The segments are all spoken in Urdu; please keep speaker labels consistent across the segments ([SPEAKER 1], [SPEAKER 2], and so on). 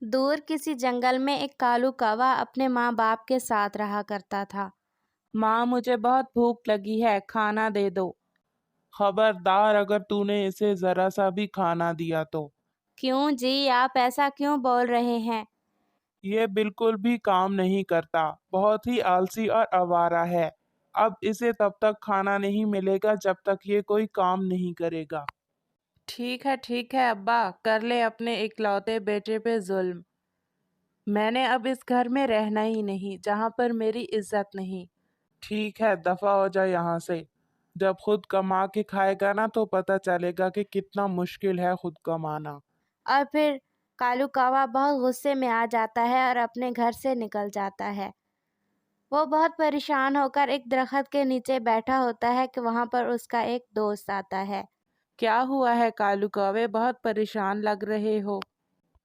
[SPEAKER 1] دور کسی جنگل میں ایک کالو کوا اپنے ماں باپ کے ساتھ رہا کرتا تھا۔
[SPEAKER 2] ماں مجھے بہت بھوک لگی ہے، کھانا دے دو۔ خبردار اگر تو نے اسے ذرا سا بھی کھانا دیا تو۔
[SPEAKER 1] کیوں جی، آپ ایسا کیوں بول رہے ہیں؟
[SPEAKER 2] یہ بالکل بھی کام نہیں کرتا، بہت ہی آلسی اور آوارہ ہے۔ اب اسے تب تک کھانا نہیں ملے گا جب تک یہ کوئی کام نہیں کرے گا۔ ٹھیک ہے ابا، کر لے اپنے اکلوتے بیٹے پہ ظلم۔ میں نے اب اس گھر میں رہنا ہی نہیں جہاں پر میری عزت نہیں۔ ٹھیک ہے، دفع ہو جا یہاں سے۔ جب خود کما کے کھائے گا نا تو پتہ چلے گا کہ کتنا مشکل ہے خود کمانا۔
[SPEAKER 1] اور پھر کالو کوا بہت غصے میں آ جاتا ہے اور اپنے گھر سے نکل جاتا ہے۔ وہ بہت پریشان ہو کر ایک درخت کے نیچے بیٹھا ہوتا ہے کہ وہاں پر اس کا ایک دوست آتا ہے۔
[SPEAKER 2] کیا ہوا ہے کالو کوے، بہت پریشان لگ رہے ہو؟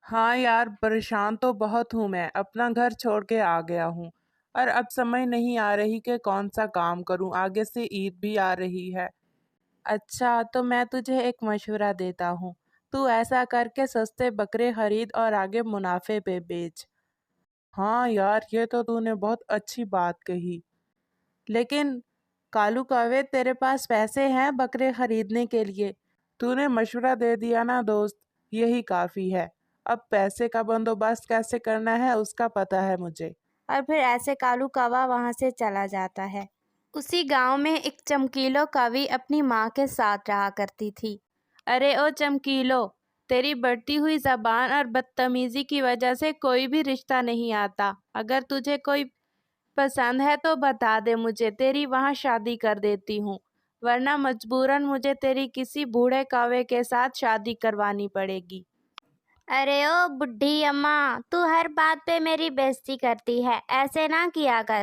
[SPEAKER 2] ہاں یار، پریشان تو بہت ہوں، میں اپنا گھر چھوڑ کے آ گیا ہوں اور اب سمجھ نہیں آ رہی کہ کون سا کام کروں، آگے سے عید بھی آ رہی ہے۔ اچھا، تو میں تجھے ایک مشورہ دیتا ہوں، تو ایسا کر کے سستے بکرے خرید اور آگے منافع پہ بیچ۔ ہاں یار، یہ تو نے بہت اچھی بات کہی، لیکن کالو کوے تیرے پاس پیسے ہیں بکرے خریدنے کے لیے؟ تو نے مشورہ دے دیا نا دوست، یہی کافی ہے۔ اب پیسے کا بندوبست کیسے کرنا ہے اس کا پتہ ہے مجھے۔
[SPEAKER 1] اور پھر ایسے کالو کوا وہاں سے چلا جاتا ہے۔ اسی گاؤں میں ایک چمکیلو کوی اپنی ماں کے ساتھ رہا کرتی تھی۔ ارے او چمکیلو، تیری بڑھتی ہوئی زبان اور بدتمیزی کی وجہ سے کوئی بھی رشتہ نہیں آتا۔ اگر تجھے کوئی پسند ہے تو بتا دے مجھے، تیری وہاں شادی کر دیتی ہوں، ورنہ مجبوراً مجھے تیری کسی بوڑھے کوے کے ساتھ شادی کروانی پڑے گی۔ ارے او بڈھی اماں، تو ہر بات پہ میری بےزتی کرتی ہے، ایسے نہ کیا کر۔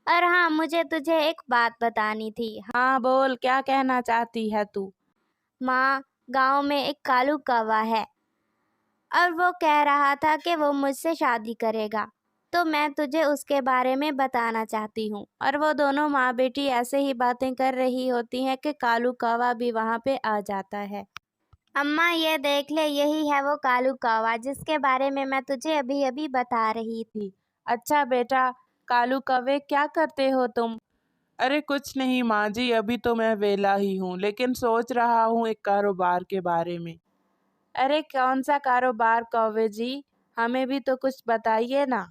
[SPEAKER 1] اور ہاں، مجھے تجھے ایک بات بتانی تھی۔
[SPEAKER 2] ہاں بول، کیا کہنا چاہتی ہے تو؟
[SPEAKER 1] ماں، گاؤں میں ایک کالو کوا ہے اور وہ کہہ رہا تھا کہ وہ مجھ سے شادی کرے گا، تو میں تجھے اس کے بارے میں بتانا چاہتی ہوں۔ اور وہ دونوں ماں بیٹی ایسے ہی باتیں کر رہی ہوتی ہیں کہ کالو کوا بھی وہاں پہ آ جاتا ہے۔ اماں یہ دیکھ لے، یہی ہے وہ کالو کوا جس کے بارے میں تجھے ابھی ابھی بتا رہی تھی۔
[SPEAKER 2] اچھا بیٹا، کالو کوے کیا کرتے ہو تم؟ ارے کچھ نہیں ماں جی، ابھی تو میں ویلا ہی ہوں، لیکن سوچ رہا ہوں ایک کاروبار کے بارے میں۔ ارے کون سا کاروبار کوے جی؟ ہمیں بھی تو کچھ بتائیے نا۔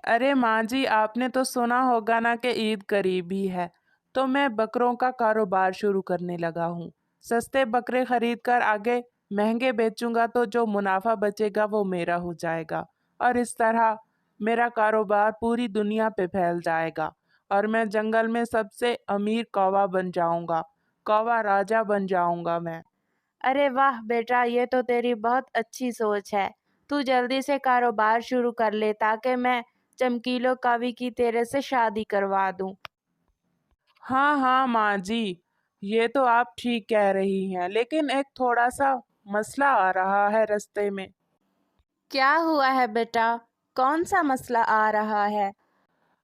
[SPEAKER 2] ارے ماں جی، آپ نے تو سنا ہوگا نا کہ عید قریب ہی ہے، تو میں بکروں کا کاروبار شروع کرنے لگا ہوں۔ سستے بکرے خرید کر آگے مہنگے بیچوں گا تو جو منافع بچے گا وہ میرا ہو جائے گا، اور اس طرح میرا کاروبار پوری دنیا پہ پھیل جائے گا اور میں جنگل میں سب سے امیر کوہ بن جاؤں گا، کوہ راجہ بن جاؤں گا میں۔ ارے واہ بیٹا، یہ تو تیری بہت اچھی سوچ ہے۔ تو جلدی سے کاروبار شروع کر لے تاکہ میں چمکیلو کوی کی تیرے سے شادی کروا دوں۔ ہاں ماں جی، یہ تو آپ ٹھیک کہہ رہی ہیں، لیکن ایک تھوڑا سا مسئلہ آ رہا ہے رستے میں۔ کیا ہوا ہے بیٹا؟ کون سا مسئلہ آ رہا ہے؟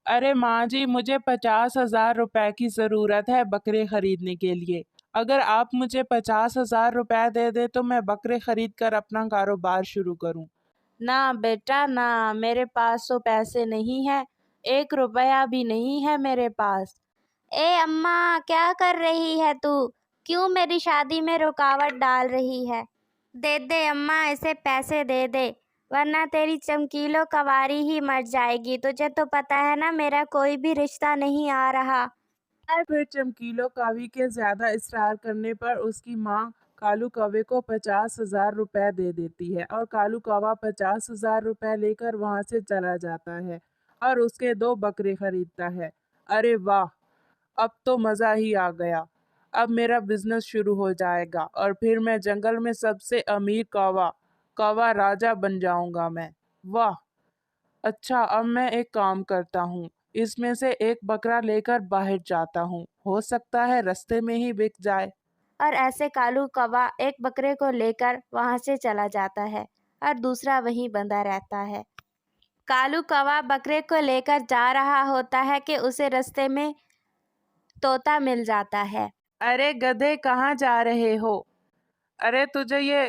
[SPEAKER 2] ارے ماں جی، مجھے 50,000 روپے کی ضرورت ہے بکرے خریدنے کے لیے۔ اگر آپ مجھے 50,000 روپے دے دے تو میں بکرے خرید کر اپنا کاروبار شروع کروں۔ نہ بیٹا نہ، میرے پاس تو پیسے نہیں ہے، 1 روپیہ بھی نہیں ہے میرے پاس۔
[SPEAKER 1] اے اماں، کیا کر رہی ہے تو؟ کیوں میری شادی میں رکاوٹ ڈال رہی ہے؟ دے دے اماں، اسے پیسے دے دے، ورنہ تیری چمکیلو کواری ہی مر جائے گی۔ تجھے تو پتا ہے نا میرا کوئی بھی رشتہ نہیں آ رہا۔
[SPEAKER 2] اور پھر چمکیلو کوی کے زیادہ اصرار کرنے پر اس کی ماں کالو کوے کو 50,000 روپے دے دیتی ہے، اور کالو کوہ 50,000 روپے لے کر وہاں سے چلا جاتا ہے اور اس کے 2 بکرے خریدتا ہے۔ ارے واہ، اب تو مزہ ہی آ گیا، اب میرا بزنس شروع ہو جائے گا اور پھر میں جنگل میں سب سے امیر کوہ راجہ بن جاؤں گا میں۔ واہ، اچھا اب میں ایک کام کرتا ہوں، اس میں سے ایک بکرا لے کر باہر جاتا ہوں، ہو سکتا ہے رستے میں ہی بک جائے۔
[SPEAKER 1] اور ایسے کالو کوا ایک بکرے کو لے کر وہاں سے چلا جاتا ہے اور دوسرا وہیں بندھا رہتا ہے۔ کالو کوا بکرے کو لے کر جا رہا ہوتا ہے کہ اسے رستے میں طوطا مل جاتا ہے۔
[SPEAKER 2] ارے گدھے، کہاں جا رہے ہو؟ ارے تجھے یہ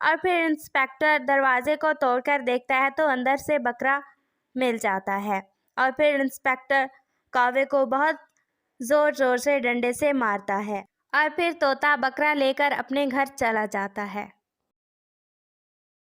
[SPEAKER 1] اور پھر انسپیکٹر دروازے کو توڑ کر دیکھتا ہے تو اندر سے بکرا مل جاتا ہے، اور پھر انسپیکٹر کوے کو بہت زور زور سے ڈنڈے سے مارتا ہے، اور پھر طوطا بکرا لے کر اپنے گھر چلا جاتا ہے۔